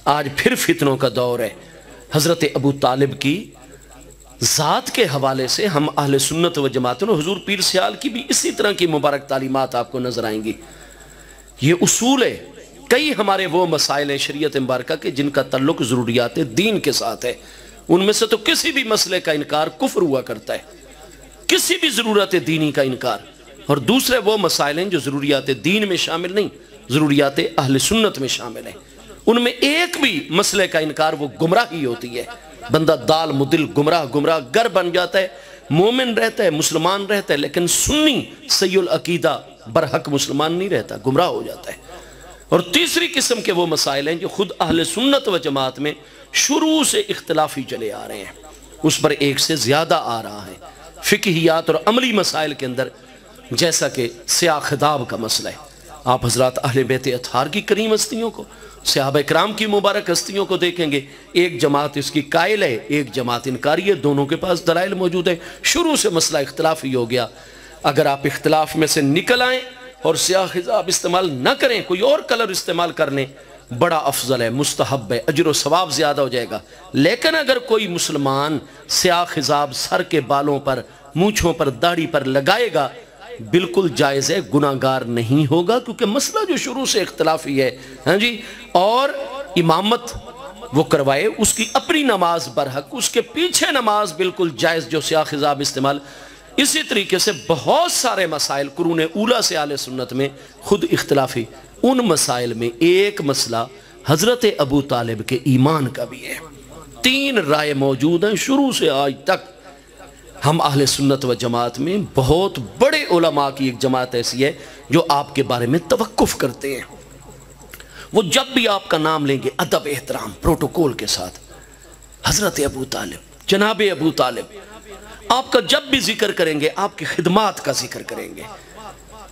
آج پھر فتنوں کا دور ہے۔ حضرت ابو طالب کی ذات کے حوالے سے ہم اہل سنت و جماعت اور حضور پیر سیال کی بھی اسی طرح کی مبارک تعلیمات آپ کو نظر آئیں گی۔ یہ اصول ہے، کئی ہمارے وہ مسائل ہیں شریعت مبارکہ کے جن کا تعلق ضروریات دین کے ساتھ ہے، ان میں سے تو کسی بھی مسئلے کا انکار کفر ہوا کرتا ہے، کسی بھی ضرورت دینی کا انکار۔ اور دوسرے وہ مسائل ہیں جو ضروریات دین میں شامل نہیں، ضروریات اہل سنت میں شامل ہیں، ان میں ایک بھی مسئلے کا انکار وہ گمراہی ہوتی ہے۔ بندہ دال مدل گمراہ گر بن جاتا ہے، مومن رہتا ہے، مسلمان رہتا ہے، لیکن سنی صحیح العقیدہ برحق مسلمان نہیں رہتا، گمراہ ہو جاتا ہے۔ اور تیسری قسم کے وہ مسائل ہیں جو خود اہل سنت و جماعت میں شروع سے اختلافی چلے آ رہے ہیں، اس پر ایک سے زیادہ آ رہا ہے فقہیات اور عملی مسائل کے اندر، جیسا کہ سیاہ خطاب کا مسئلہ ہے۔ آپ حضرات اہل بیت اطہار کی کریم ہستیوں کو، صحابہ کرام کی مبارک ہستیوں کو دیکھیں گے، ایک جماعت اس کی قائل ہے، ایک جماعت انکاری ہے، دونوں کے پاس دلائل موجود ہیں، شروع سے مسئلہ اختلافی ہو گیا۔ اگر آپ اختلاف میں سے نکل آئیں اور سیاہ خطاب استعمال نہ کریں، کوئی اور کلر استعمال کر لیں، بڑا افضل ہے، مستحب ہے، اجر و ثواب زیادہ ہو جائے گا۔ لیکن اگر کوئی مسلمان سیاہ خطاب سر کے بالوں پر، مونچھوں پر، داڑھی پر لگائے گا، بالکل جائز ہے، گناہگار نہیں ہوگا، کیونکہ مسئلہ جو شروع سے اختلافی ہے، ہاں جی۔ اور امامت وہ کروائے، اس کی اپنی نماز برحق، اس کے پیچھے نماز بالکل جائز جو سیاہ خطاب استعمال۔ اسی طریقے سے بہت سارے مسائل قرون اولیٰ سے اہل سنت میں خود اختلافی، ان مسائل میں ایک مسئلہ حضرت ابو طالب کے ایمان کا بھی ہے۔ 3 رائے موجود ہیں شروع سے آج تک۔ ہم اہل سنت و جماعت میں بہت بڑے علماء کی ایک جماعت ایسی ہے جو آپ کے بارے میں توقف کرتے ہیں، وہ جب بھی آپ کا نام لیں گے ادب احترام پروٹوکول کے ساتھ، حضرت ابو طالب، جناب ابو طالب، آپ کا جب بھی ذکر کریں گے آپ کی خدمات کا ذکر کریں گے،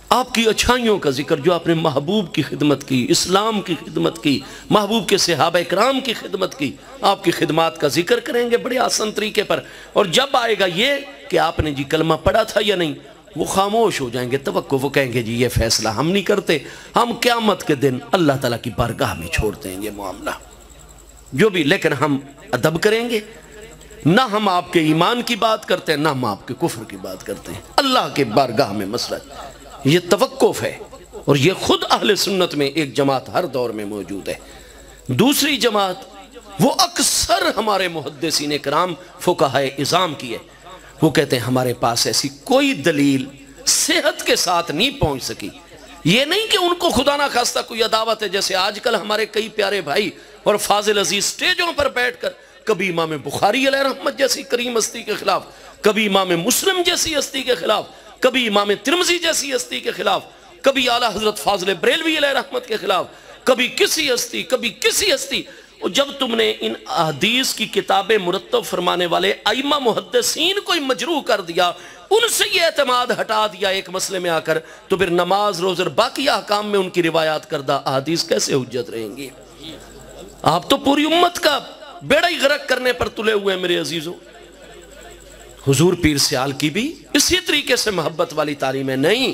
آپ کی اچھائیوں کا ذکر، جو آپ نے محبوب کی خدمت کی، اسلام کی خدمت کی، محبوب کے صحابہ کرام کی خدمت کی، آپ کی خدمات کا ذکر کریں گے بڑے آسان طریقے پر۔ اور جب آئے گا یہ کہ آپ نے جی کلمہ پڑھا تھا یا نہیں، وہ خاموش ہو جائیں گے، توقف، وہ کہیں گے جی یہ فیصلہ ہم نہیں کرتے، ہم قیامت کے دن اللہ تعالیٰ کی بارگاہ میں چھوڑ دیں گے معاملہ جو بھی، لیکن ہم ادب کریں گے، نہ ہم آپ کے ایمان کی بات کرتے ہیں، نہ ہم آپ کے کفر کی بات کرتے ہیں، اللہ کے بارگاہ میں مسئلہ یہ توقف ہے۔ اور یہ خود اہل سنت میں ایک جماعت ہر دور میں موجود ہے۔ دوسری جماعت وہ اکثر ہمارے محدثین کرام فقہاء اعظام کی ہے، وہ کہتے ہیں ہمارے پاس ایسی کوئی دلیل صحت کے ساتھ نہیں پہنچ سکی۔ یہ نہیں کہ ان کو خدا نہ خواستہ کوئی عداوت ہے، جیسے آج کل ہمارے کئی پیارے بھائی اور فاضل عزیز سٹیجوں پر بیٹھ کر کبھی امام بخاری علیہ رحمت جیسی کریم ہستی کے خلاف، کبھی امام مسلم جیسی ہستی کے خلاف، کبھی امام ترمذی جیسی ہستی کے خلاف، کبھی اعلیٰ حضرت فاضل بریلوی علیہ رحمت کے خلاف، کبھی کسی ہستی، کبھی کسی ہستی۔ اور جب تم نے ان احادیث کی کتابیں مرتب فرمانے والے ائمہ محدثین کو مجروح کر دیا، ان سے یہ اعتماد ہٹا دیا ایک مسئلے میں آ کر، تو پھر نماز، روزہ اور باقی احکام میں ان کی روایات کردہ احادیث کیسے حجت رہیں گی؟ آپ تو پوری امت کا بیڑا ہی غرق کرنے پر تلے ہوئے ہیں میرے عزیزوں۔ حضور پیر سیال کی بھی اسی طریقے سے محبت والی تعلیم ہے، نہیں،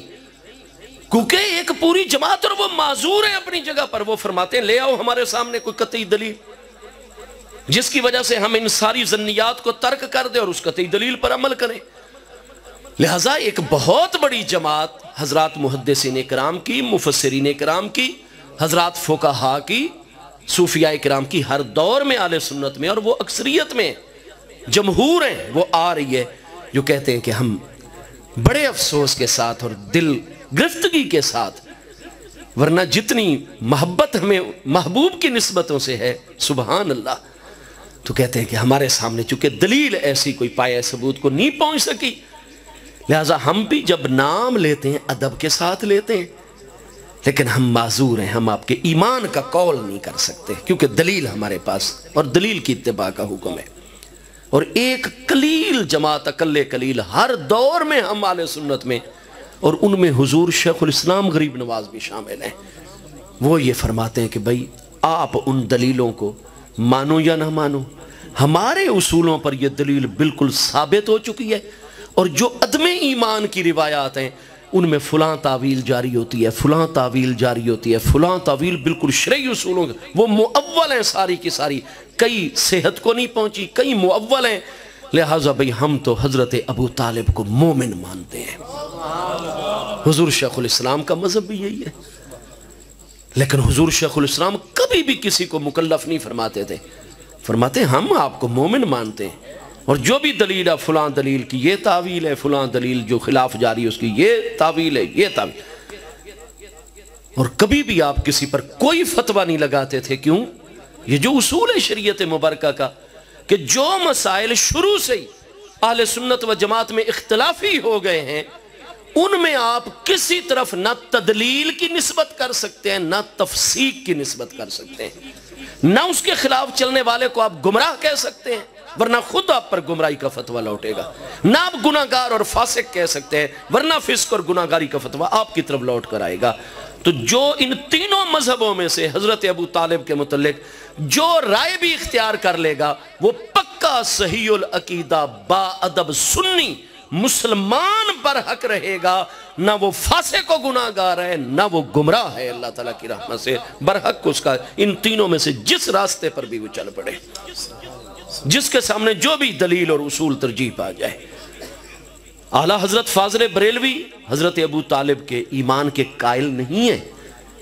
کیونکہ ایک پوری جماعت اور وہ معذور ہے اپنی جگہ پر، وہ فرماتے ہیں لے آؤ ہمارے سامنے کوئی قطعی دلیل جس کی وجہ سے ہم ان ساری ظنیات کو ترک کر دیں اور اس قطعی دلیل پر عمل کریں۔ لہٰذا ایک بہت بڑی جماعت حضرات محدثین کرام کی، مفسرین کرام کی، حضرات فقہاء کی، صوفیاء کرام کی، ہر دور میں اہل سنت میں، اور وہ اکثریت میں جمہور ہیں، وہ آ رہی ہے، جو کہتے ہیں کہ ہم بڑے افسوس کے ساتھ اور دل گرفتگی کے ساتھ، ورنہ جتنی محبت ہمیں محبوب کی نسبتوں سے ہے سبحان اللہ، تو کہتے ہیں کہ ہمارے سامنے چونکہ دلیل ایسی کوئی پایہ ثبوت کو نہیں پہنچ سکی، لہٰذا ہم بھی جب نام لیتے ہیں ادب کے ساتھ لیتے ہیں، لیکن ہم معذور ہیں، ہم آپ کے ایمان کا قول نہیں کر سکتے کیونکہ دلیل ہمارے پاس، اور دلیل کی اتباع کا حکم ہے۔ اور ایک قلیل جماعت، اقل قلیل، ہر دور میں ہم اہل سنت میں، اور ان میں حضور شیخ الاسلام غریب نواز بھی شامل ہیں، وہ یہ فرماتے ہیں کہ بھائی آپ ان دلیلوں کو مانو یا نہ مانو، ہمارے اصولوں پر یہ دلیل بالکل ثابت ہو چکی ہے، اور جو عدم ایمان کی روایات ہیں ان میں فلاں تعویل جاری ہوتی ہے، فلاں تعویل جاری ہوتی ہے، فلاں تعویل بالکل شرعی اصولوں وہ مؤول ہیں ساری کی ساری، کئی صحت کو نہیں پہنچی، کئی مؤول ہیں، لہٰذا بھئی ہم تو حضرت ابو طالب کو مومن مانتے ہیں۔ حضور شیخ الاسلام کا مذہب بھی یہی ہے، لیکن حضور شیخ الاسلام کبھی بھی کسی کو مکلف نہیں فرماتے تھے، فرماتے ہم آپ کو مومن مانتے ہیں، اور جو بھی دلیل ہے فلاں دلیل کی یہ تعویل ہے، فلاں دلیل جو خلاف جاری ہے اس کی یہ تعویل ہے، یہ تعویل، اور کبھی بھی آپ کسی پر کوئی فتویٰ نہیں لگاتے تھے۔ کیوں؟ یہ جو اصول ہے شریعت مبارکہ کا کہ جو مسائل شروع سے ہی اہل سنت و جماعت میں اختلافی ہو گئے ہیں ان میں آپ کسی طرف نہ تدلیل کی نسبت کر سکتے ہیں نہ تفسیق کی نسبت کر سکتے ہیں، نہ اس کے خلاف چلنے والے کو آپ گمراہ کہہ سکتے ہیں ورنہ خود آپ پر گمراہی کا فتویٰ لوٹے گا، نہ آپ گناہگار اور فاسق کہہ سکتے ہیں ورنہ فسق اور گناہگاری کا فتویٰ آپ کی طرف لوٹ کر آئے گا۔ تو جو ان تینوں مذہبوں میں سے حضرت ابو طالب کے متعلق جو رائے بھی اختیار کر لے گا وہ پکا صحیح العقیدہ با ادب سنی مسلمان پر حق رہے گا، نہ وہ فاسق و گناہگار ہے نہ وہ گمراہ ہے، اللہ تعالیٰ کی رحمت سے برحق اس کا ان تینوں میں سے جس راستے پر بھی وہ چل پڑے، جس کے سامنے جو بھی دلیل اور اصول ترجیح پا جائے۔ اعلیٰ حضرت فاضل بریلوی حضرت ابو طالب کے ایمان کے قائل نہیں ہیں،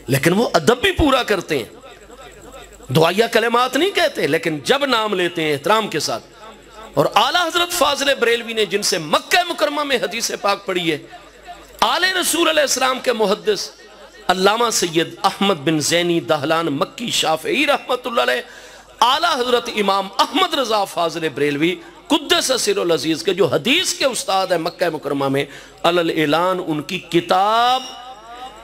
لیکن وہ ادب بھی پورا کرتے ہیں، دعائیہ کلمات نہیں کہتے لیکن جب نام لیتے ہیں احترام کے ساتھ۔ اور اعلیٰ حضرت فاضل بریلوی نے جن سے مکہ مکرمہ میں حدیث پاک پڑھی ہے، آل رسول علیہ السلام کے محدث علامہ سید احمد بن زینی دہلان مکی شافعی رحمت اللہ علیہ، اعلیٰ حضرت امام احمد رضا فاضل بریلوی قدس سر العزیز کے جو حدیث کے استاد ہیں مکہ مکرمہ میں، علی اعلان ان کی کتاب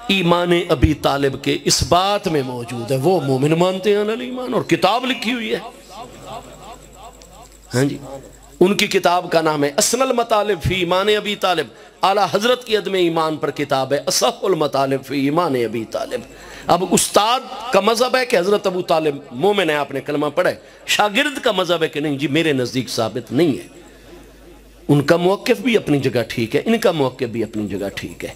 ایمان ابی طالب کے اس بات میں موجود ہے، وہ مومن مانتے ہیں علی ایمان، اور کتاب لکھی ہوئی ہے۔ ہاں جی، ان کی کتاب کا نام ہے اصل المطالب فی ایمان ابی طالب، اعلیٰ حضرت کی عدم ایمان پر کتاب ہے اصح المطالب فی ایمان ابی طالب۔ اب استاد کا مذہب ہے کہ حضرت ابو طالب مومن ہے، آپ نے کلمہ پڑھا ہے، شاگرد کا مذہب ہے کہ نہیں جی میرے نزدیک ثابت نہیں ہے۔ ان کا موقف بھی اپنی جگہ ٹھیک ہے، ان کا موقف بھی اپنی جگہ ٹھیک ہے۔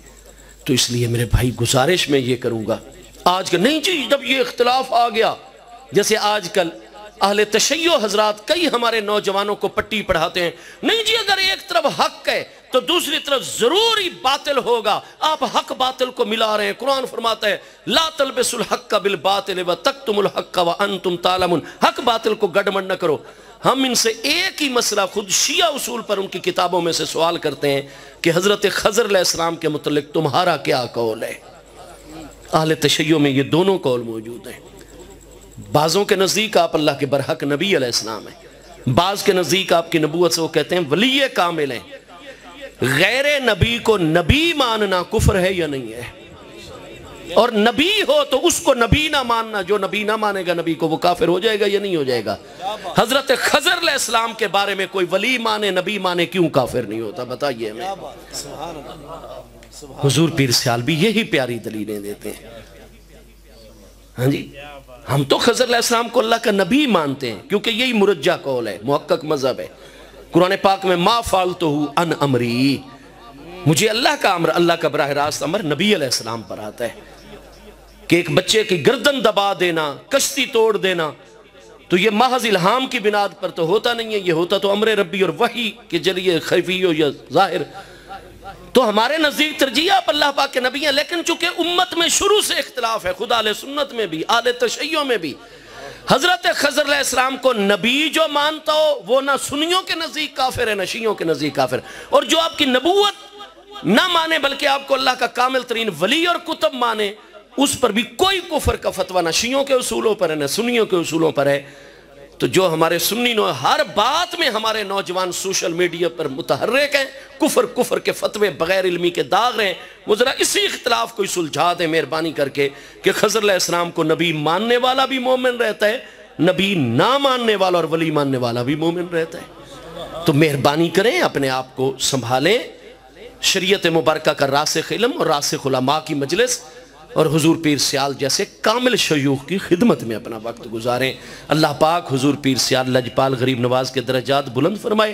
تو اس لیے میرے بھائی گزارش میں یہ کروں گا، آج کل نہیں جی جب یہ اختلاف آ گیا، جیسے آج کل اہل تشیع حضرات کئی ہمارے نوجوانوں کو پٹی پڑھاتے ہیں، نہیں جی اگر ایک طرف حق ہے تو دوسری طرف ضروری باطل ہوگا، آپ حق باطل کو ملا رہے ہیں۔ قرآن فرماتا ہے لا تلبسوا الحق بالباطل وتکتموا الحق وانتم تعلمون، حق باطل کو گڈمڈ نہ کرو۔ ہم ان سے ایک ہی مسئلہ خود شیعہ اصول پر ان کی کتابوں میں سے سوال کرتے ہیں کہ حضرت خضر علیہ السلام کے متعلق تمہارا کیا قول ہے؟ اہل تشیع میں یہ دونوں قول موجود ہیں، بعضوں کے نزدیک آپ اللہ کے برحق نبی علیہ السلام ہیں، بعض کے نزدیک آپ کی نبوت سے وہ کہتے ہیں ولی کامل ہیں۔ غیر نبی کو نبی ماننا کفر ہے یا نہیں ہے؟ اور نبی ہو تو اس کو نبی نہ ماننا، جو نبی نہ مانے گا نبی کو وہ کافر ہو جائے گا یا نہیں ہو جائے گا؟ حضرت خضر علیہ السلام کے بارے میں کوئی ولی مانے نبی مانے کیوں کافر نہیں ہوتا؟ بتائیے ہمیں۔ حضور پیر سیال بھی یہی پیاری دلیلیں دیتے ہیں۔ ہاں جی، ہم تو خضر علیہ السلام کو اللہ کا نبی مانتے ہیں کیونکہ یہی مرجح قول ہے، محقق مذہب ہے۔ قرآن پاک میں ما فعلتہ عن امری، مجھے اللہ کا امر، اللہ کا براہ راست امر نبی علیہ السلام پر آتا ہے کہ ایک بچے کی گردن دبا دینا، کشتی توڑ دینا، تو یہ محض الہام کی بنیاد پر تو ہوتا نہیں ہے، یہ ہوتا تو امر ربی اور وحی کے ذریعے خفی ہو یا ظاہر۔ تو ہمارے نزدیک ترجیح آپ اللہ پاک کے نبی ہیں، لیکن چونکہ امت میں شروع سے اختلاف ہے، خدا اہل سنت میں بھی اہل تشیع میں بھی، حضرت خضر علیہ السلام کو نبی جو مانتا ہو وہ نہ سنیوں کے نزدیک کافر ہے نہ شیعوں کے نزدیک کافر، اور جو آپ کی نبوت نہ مانے بلکہ آپ کو اللہ کا کامل ترین ولی اور کتب مانے، اس پر بھی کوئی کفر کا فتویٰ نہ شیعوں کے اصولوں پر ہے نہ سنیوں کے اصولوں پر ہے۔ تو جو ہمارے سنی ہر بات میں ہمارے نوجوان سوشل میڈیا پر متحرک ہیں، کفر کے فتوے بغیر علمی کے داغ رہے ہیں، وہ ذرا اسی اختلاف کو سلجھا دیں مہربانی کر کے کہ خضر علیہ السلام کو نبی ماننے والا بھی مومن رہتا ہے، نبی نہ ماننے والا اور ولی ماننے والا بھی مومن رہتا ہے۔ تو مہربانی کریں اپنے آپ کو سنبھالیں، شریعت مبارکہ کا راسخ علم اور راسخ علماء کی مجلس اور حضور پیر سیال جیسے کامل شیوخ کی خدمت میں اپنا وقت گزاریں۔ اللہ پاک حضور پیر سیال لجپال غریب نواز کے درجات بلند فرمائے۔